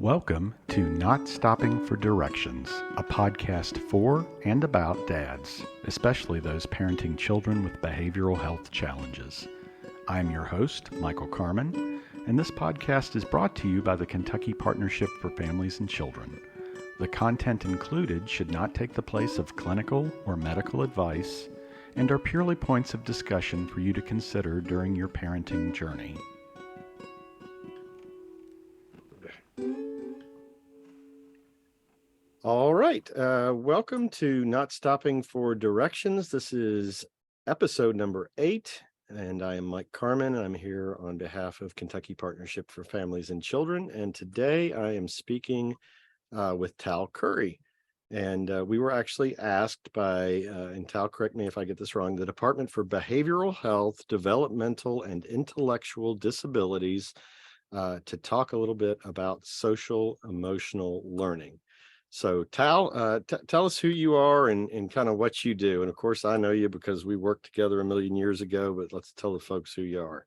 Welcome to Not Stopping for Directions, a podcast for and about dads, especially those parenting children with behavioral health challenges. I'm your host, Michael Carmen, and this podcast is brought to you by the Kentucky Partnership for Families and Children. The content included should not take the place of clinical or medical advice and are purely points of discussion for you to consider during your parenting journey. All right. Welcome to Not Stopping for Directions. This is episode number 8, and I am Mike Carmen, and I'm here on behalf of Kentucky Partnership for Families and Children. And today I am speaking with Tal Curry. And we were actually asked by, and Tal, correct me if I get this wrong, the Department for Behavioral Health, Developmental and Intellectual Disabilities to talk a little bit about social emotional learning. So Tal, tell us who you are and kind of what you do. And of course, I know you because we worked together a million years ago, but let's tell the folks who you are.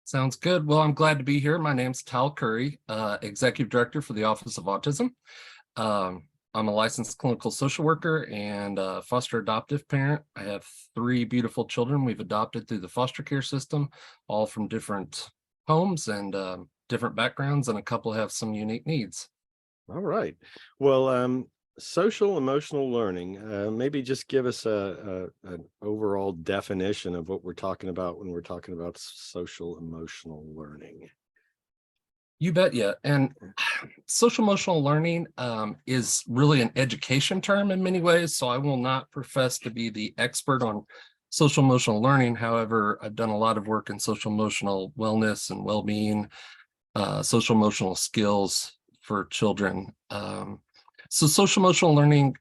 Sounds good. Well, I'm glad to be here. My name's Tal Curry, Executive Director for the Office of Autism. I'm a licensed clinical social worker and a foster adoptive parent. I have 3 beautiful children we've adopted through the foster care system, all from different homes and different backgrounds, and a couple have some unique needs. All right. Well, social emotional learning, maybe just give us an overall definition of what we're talking about when we're talking about social emotional learning. You bet, yeah. And social emotional learning is really an education term in many ways. So I will not profess to be the expert on social emotional learning. However, I've done a lot of work in social emotional wellness and well-being, social emotional skills for children. So social emotional learning,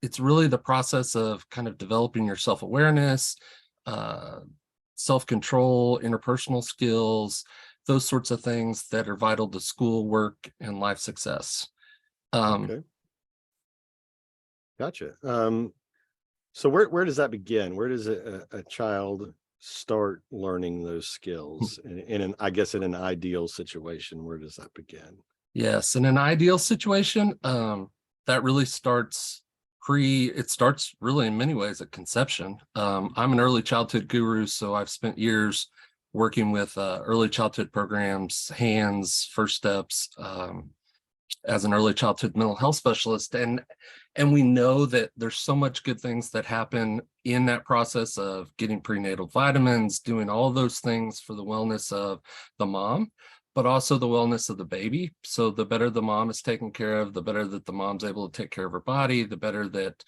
it's really the process of kind of developing your self-awareness, self-control, interpersonal skills, those sorts of things that are vital to school, work, and life success. Okay. Gotcha. So where does that begin? Where does a child start learning those skills? I guess in an ideal situation, where does that begin? Yes, in an ideal situation, that really starts it starts really in many ways at conception. I'm an early childhood guru, so I've spent years working with early childhood programs, HANDS, First Steps, as an early childhood mental health specialist. And we know that there's so much good things that happen in that process of getting prenatal vitamins, doing all those things for the wellness of the mom, but also the wellness of the baby. So the better the mom is taken care of, the better that the mom's able to take care of her body, the better that,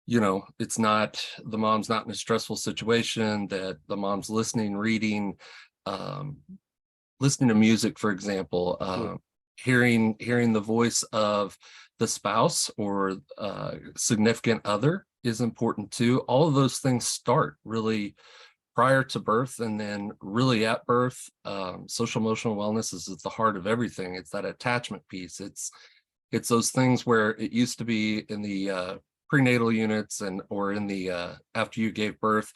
the mom's not in a stressful situation, that the mom's listening, reading, listening to music, for example, hearing the voice of the spouse or significant other is important too. All of those things start really prior to birth, and then really at birth. Social emotional wellness is at the heart of everything. It's that attachment piece. It's those things where it used to be in the prenatal units or in the after you gave birth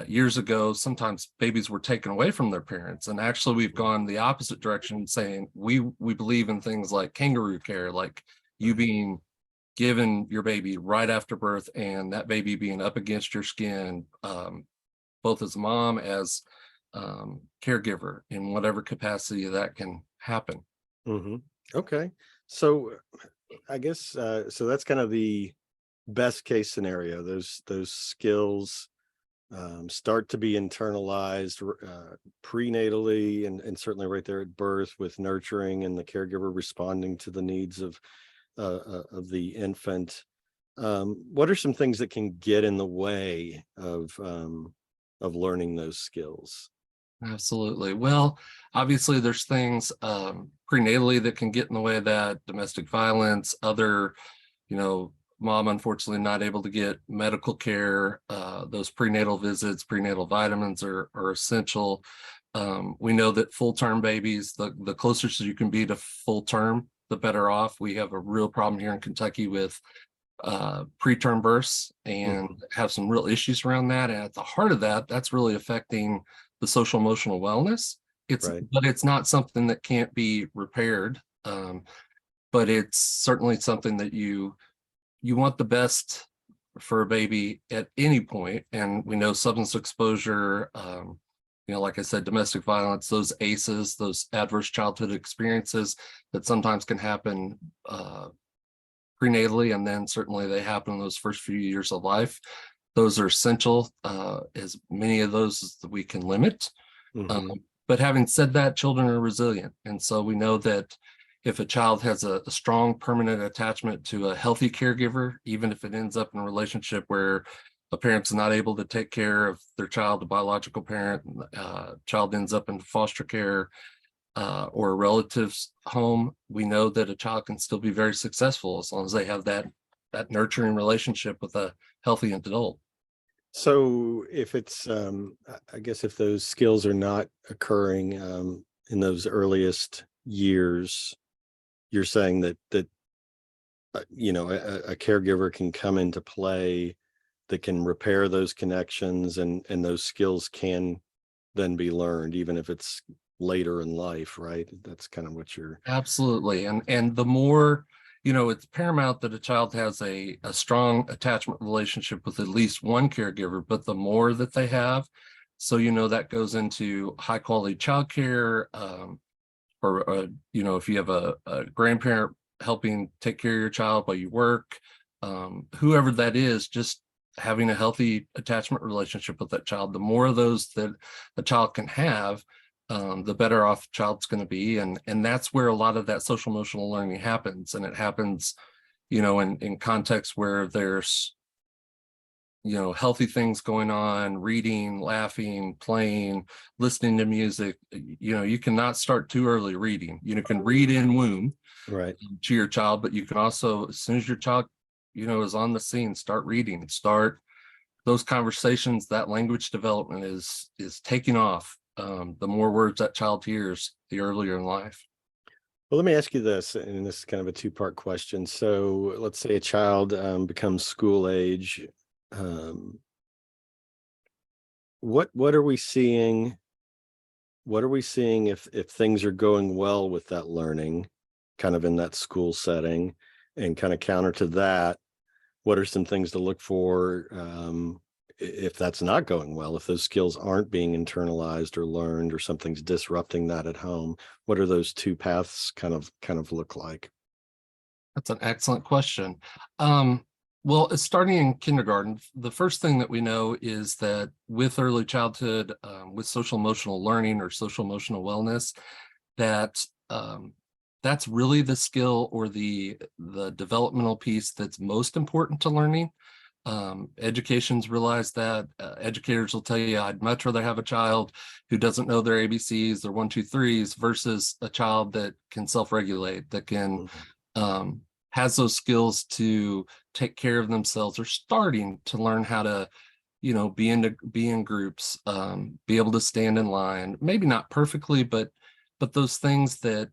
years ago. Sometimes babies were taken away from their parents, and actually we've gone the opposite direction, saying we believe in things like kangaroo care, like you being given your baby right after birth and that baby being up against your skin, both as mom, as caregiver, in whatever capacity that can happen. Mm-hmm. Okay. So I guess, so that's kind of the best case scenario. Those skills start to be internalized prenatally and certainly right there at birth, with nurturing and the caregiver responding to the needs of the infant. What are some things that can get in the way of learning those skills? Absolutely. Well, obviously there's things prenatally that can get in the way of that: domestic violence, other, mom unfortunately not able to get medical care. Those prenatal visits, prenatal vitamins are essential. We know that full-term babies, the closer you can be to full term, the better off. We have a real problem here in Kentucky with preterm births and have some real issues around that. And at the heart of that, that's really affecting the social emotional wellness. But it's not something that can't be repaired But it's certainly something that you want the best for a baby at any point. And we know substance exposure, like I said, domestic violence, those ACEs, those adverse childhood experiences that sometimes can happen prenatally, and then certainly they happen in those first few years of life. Those are essential, as many of those as we can limit. But having said that, children are resilient. And so we know that if a child has a strong permanent attachment to a healthy caregiver, even if it ends up in a relationship where a parent's not able to take care of their child, a biological parent, child ends up in foster care or a relative's home, we know that a child can still be very successful as long as they have that nurturing relationship with a healthy adult. So if it's, I guess if those skills are not occurring in those earliest years, you're saying that a caregiver can come into play that can repair those connections, and those skills can then be learned, even if it's later in life, right? That's kind of what you're. Absolutely. And the more, it's paramount that a child has a strong attachment relationship with at least one caregiver, but the more that they have, so, that goes into high quality childcare, or if you have a grandparent helping take care of your child while you work, whoever that is, just having a healthy attachment relationship with that child, the more of those that a child can have, the better off a child's going to be. And that's where a lot of that social emotional learning happens. And it happens, in contexts where there's, healthy things going on, reading, laughing, playing, listening to music. You cannot start too early reading. You can read in womb, right, to your child, but you can also, as soon as your child, is on the scene, start reading, start those conversations. That language development is taking off. The more words that child hears, the earlier in life. Well, let me ask you this, and this is kind of a two-part question. So let's say a child becomes school age. What are we seeing? What are we seeing if things are going well with that learning, kind of in that school setting, and kind of counter to that, what are some things to look for if that's not going well, if those skills aren't being internalized or learned, or something's disrupting that at home? What are those two paths kind of look like? That's an excellent question. Well, it's starting in kindergarten. The first thing that we know is that with early childhood, with social emotional learning or social emotional wellness, that that's really the skill or the developmental piece that's most important to learning. Education's realized that. Educators will tell you, I'd much rather have a child who doesn't know their ABCs, their 1, 2, 3s, versus a child that can self-regulate, that can has those skills to take care of themselves, or starting to learn how to, be in groups, be able to stand in line, maybe not perfectly, but those things that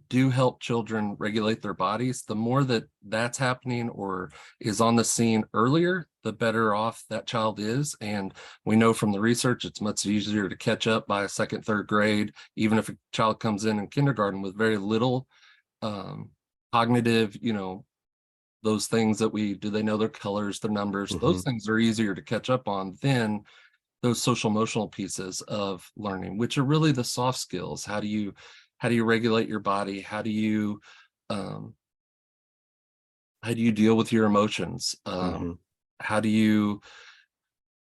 do help children regulate their bodies. The more that that's happening or is on the scene earlier, the better off that child is. And we know from the research, it's much easier to catch up by a second, third grade, even if a child comes in kindergarten with very little cognitive, those things that do they know their colors, their numbers, those things are easier to catch up on than those social emotional pieces of learning, which are really the soft skills. How do you regulate your body? How do you deal with your emotions? How do you,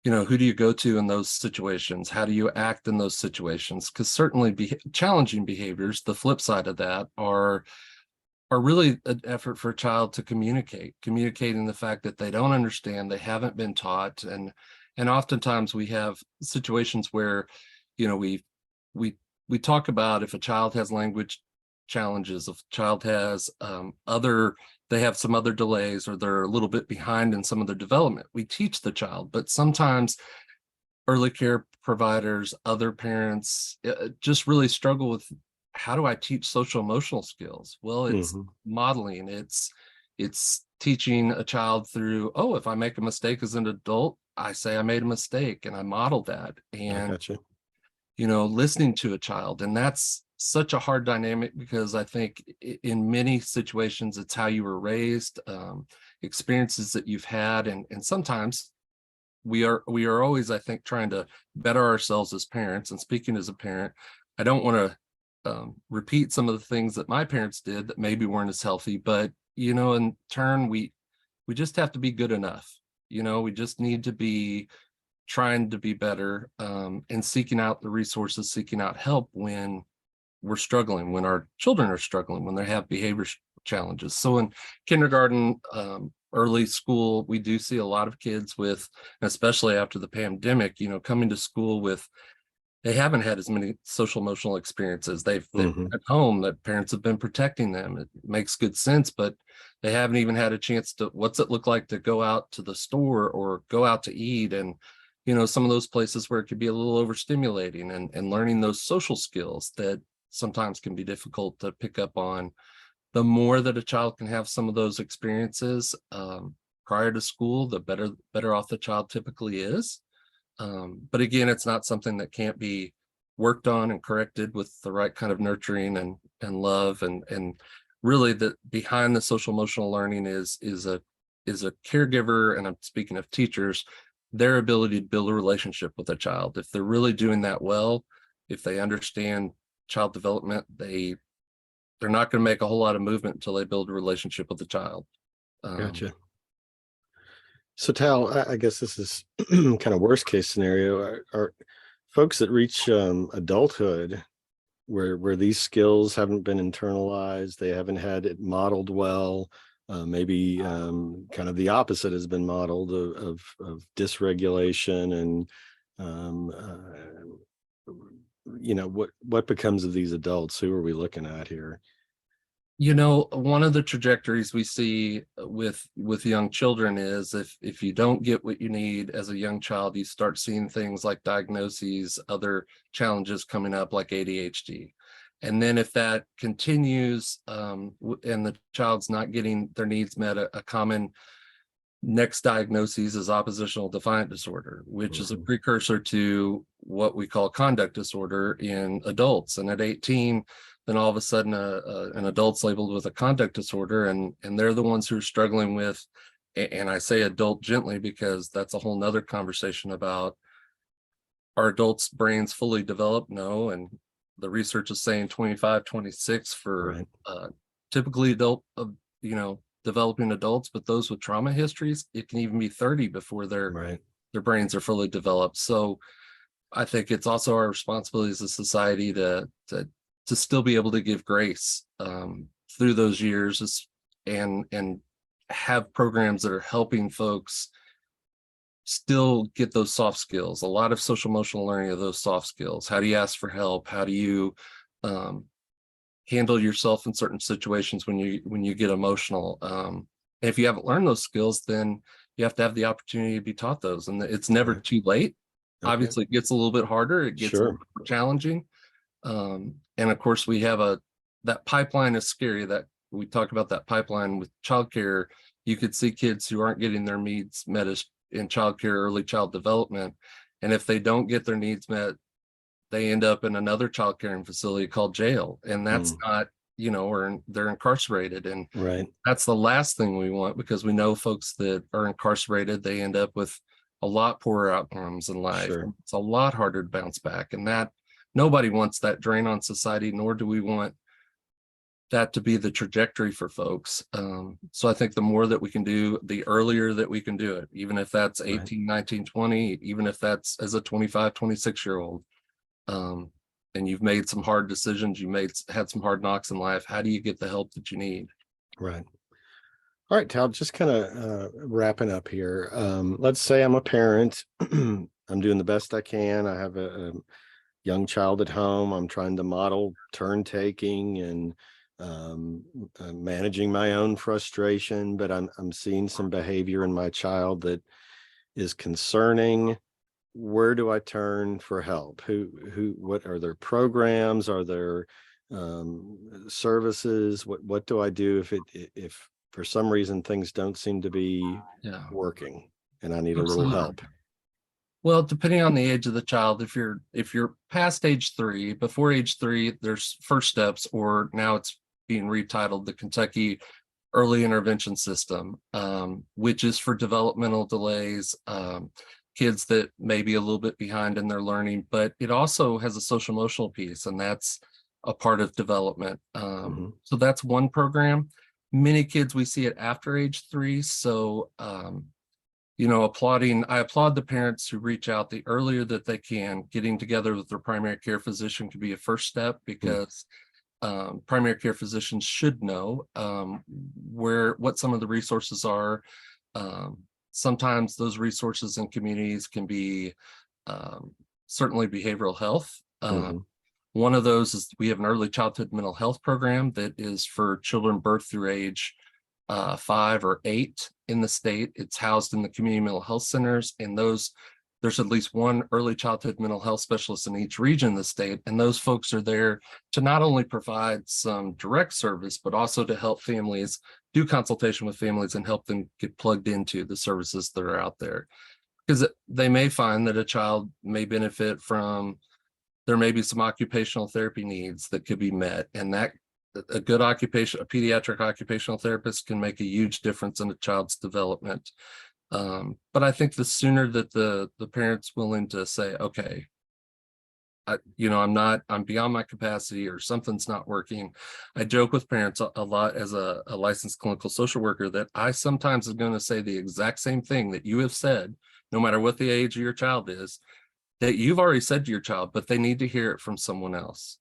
who do you go to in those situations? How do you act in those situations? Because certainly challenging behaviors, the flip side of that, are really an effort for a child to communicating the fact that they don't understand, they haven't been taught. And oftentimes we have situations where, we talk about if a child has language challenges, if a child has they have some other delays, or they're a little bit behind in some of their development, we teach the child. But sometimes early care providers, other parents just really struggle with, how do I teach social emotional skills? Well, it's modeling, it's teaching a child through, if I make a mistake as an adult, I say I made a mistake and I model that. And listening to a child. And that's such a hard dynamic because I think in many situations it's how you were raised, experiences that you've had, and sometimes we are always, I think, trying to better ourselves as parents. And speaking as a parent, I don't want to repeat some of the things that my parents did that maybe weren't as healthy, but in turn we just have to be good enough. We just need to be trying to be better, and seeking out the resources, seeking out help when we're struggling, when our children are struggling, when they have behavior challenges. So in kindergarten, early school, we do see a lot of kids with, especially after the pandemic, coming to school with, they haven't had as many social emotional experiences. They've at home, that parents have been protecting them. It makes good sense, but they haven't even had a chance to, what's it look like to go out to the store or go out to eat, and some of those places where it could be a little overstimulating, and learning those social skills that sometimes can be difficult to pick up on. The more that a child can have some of those experiences prior to school, the better off the child typically is. But again, it's not something that can't be worked on and corrected with the right kind of nurturing and love, and really that behind the social emotional learning is a caregiver, and I'm speaking of teachers, their ability to build a relationship with a child. If they're really doing that well, if they understand child development, they're not going to make a whole lot of movement until they build a relationship with the child. Gotcha. So Tal, I guess this is kind of worst case scenario. Are folks that reach adulthood where these skills haven't been internalized, they haven't had it modeled well, maybe kind of the opposite has been modeled of dysregulation, and what becomes of these adults? Who are we looking at here? One of the trajectories we see with young children is if you don't get what you need as a young child, you start seeing things like diagnoses, other challenges coming up like ADHD. And then if that continues, and the child's not getting their needs met, a common next diagnosis is oppositional defiant disorder, which is a precursor to what we call conduct disorder in adults. And at 18, then all of a sudden an adult's labeled with a conduct disorder, and they're the ones who are struggling with, and I say adult gently because that's a whole nother conversation about, are adults' brains fully developed? No. And the research is saying 25, 26 for typically adult, developing adults, but those with trauma histories, it can even be 30 before their brains are fully developed. So I think it's also our responsibility as a society to still be able to give grace through those years, and have programs that are helping folks still get those soft skills. A lot of social emotional learning of those soft skills. How do you ask for help? How do you handle yourself in certain situations when you get emotional? If you haven't learned those skills, then you have to have the opportunity to be taught those, and it's never too late. Obviously, it gets a little bit harder. It gets a little more challenging. And of course, we have that pipeline is scary. That we talk about that pipeline with childcare. You could see kids who aren't getting their needs met in childcare, early child development, and if they don't get their needs met, they end up in another child caring facility called jail, and that's not, or they're incarcerated, and that's the last thing we want, because we know folks that are incarcerated, they end up with a lot poorer outcomes in life. It's a lot harder to bounce back, and that nobody wants that drain on society, nor do we want that to be the trajectory for folks. So I think the more that we can do, the earlier that we can do it, even if that's 18, 19, 20, even if that's as a 25, 26-year-old, and you've made some hard decisions, had some hard knocks in life, how do you get the help that you need? Right. All right, Tal, just kind of wrapping up here. Let's say I'm a parent. I'm doing the best I can. I have a young child at home. I'm trying to model turn taking and managing my own frustration, but I'm seeing some behavior in my child that is concerning. Where do I turn for help? What are their programs? Are there services? What do I do if for some reason things don't seem to be working and I need a little help? Well, depending on the age of the child, if you're past age 3, before age 3, there's first steps, or now it's being retitled the Kentucky Early Intervention System, which is for developmental delays, kids that may be a little bit behind in their learning, but it also has a social emotional piece, and that's a part of development. So that's one program. Many kids we see it after age 3, so I applaud the parents who reach out the earlier that they can. Getting together with their primary care physician could be a first step, because primary care physicians should know what some of the resources are. Sometimes those resources in communities can be certainly behavioral health. One of those is we have an early childhood mental health program that is for children birth through age 5 or 8 in the state. It's housed in the community mental health centers, and there's at least one early childhood mental health specialist in each region of the state. And those folks are there to not only provide some direct service, but also to help families do consultation with families and help them get plugged into the services that are out there. Because they may find that a child may benefit from, there may be some occupational therapy needs that could be met, and that a pediatric occupational therapist can make a huge difference in a child's development. But I think the sooner that the parent's willing to say, okay, I'm beyond my capacity, or something's not working. I joke with parents a lot as a licensed clinical social worker that I sometimes am going to say the exact same thing that you have said, no matter what the age of your child is, that you've already said to your child, but they need to hear it from someone else.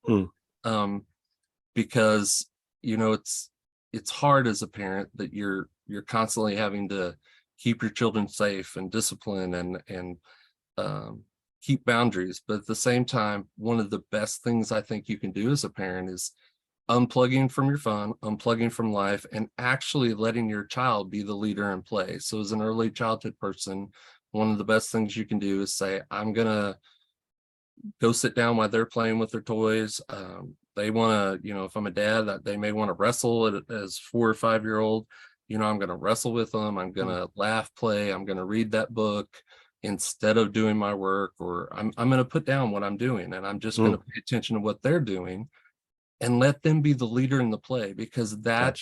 Because it's hard as a parent that you're constantly having to keep your children safe and discipline and keep boundaries. But at the same time, one of the best things I think you can do as a parent is unplugging from your phone, unplugging from life, and actually letting your child be the leader in play. So as an early childhood person, one of the best things you can do is say, I'm gonna go sit down while they're playing with their toys. They want to, if I'm a dad, that they may want to wrestle as 4 or 5-year-old, I'm going to wrestle with them. I'm going to laugh, play. I'm going to read that book instead of doing my work, or I'm going to put down what I'm doing, and I'm just going to pay attention to what they're doing and let them be the leader in the play, because that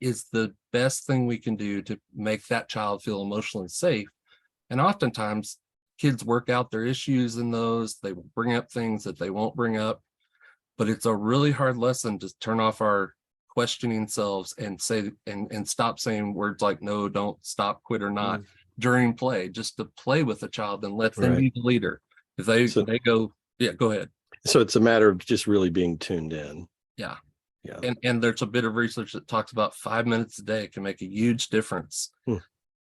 is the best thing we can do to make that child feel emotionally safe. And oftentimes kids work out their issues in those, they will bring up things that they won't bring up, but it's a really hard lesson to turn off our questioning selves and say, and stop saying words like no, don't, stop, quit, or not during play, just to play with the child and let them be the leader. If they go, yeah, go ahead. So it's a matter of just really being tuned in. Yeah. And there's a bit of research that talks about 5 minutes a day can make a huge difference.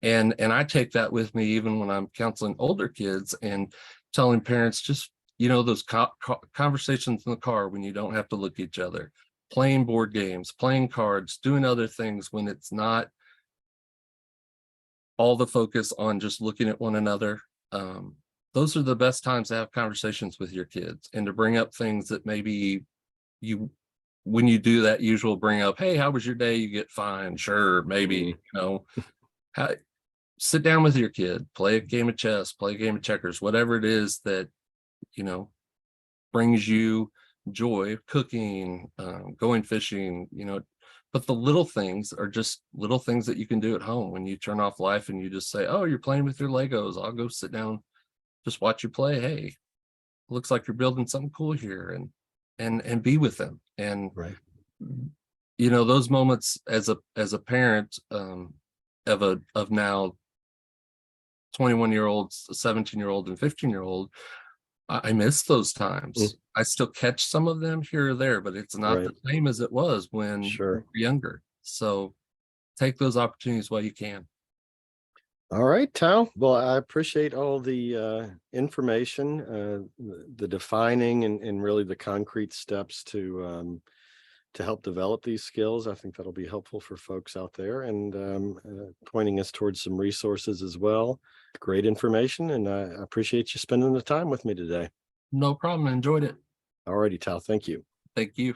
And I take that with me even when I'm counseling older kids and telling parents, just those conversations in the car when you don't have to look at each other, playing board games, playing cards, doing other things when it's not all the focus on just looking at one another. Those are the best times to have conversations with your kids and to bring up things that maybe when you do that usual bring up, hey, how was your day? You get fine. Sure. Maybe, sit down with your kid, play a game of chess, play a game of checkers, whatever it is that, brings you joy, cooking, going fishing, but the little things are just little things that you can do at home when you turn off life and you just say, oh, you're playing with your Legos. I'll go sit down, just watch you play. Hey, looks like you're building something cool here, and be with them. And, those moments as a parent of now 21-year-olds, 17-year-old and 15-year-old, I miss those times. I still catch some of them here or there, but it's not the same as it was when we were younger. So take those opportunities while you can. All right, Tal. Well, I appreciate all the information, the defining and really the concrete steps to help develop these skills. I think that'll be helpful for folks out there, and pointing us towards some resources as well. Great information, and I appreciate you spending the time with me today. No problem. I enjoyed it. All righty, Tal. Thank you. Thank you.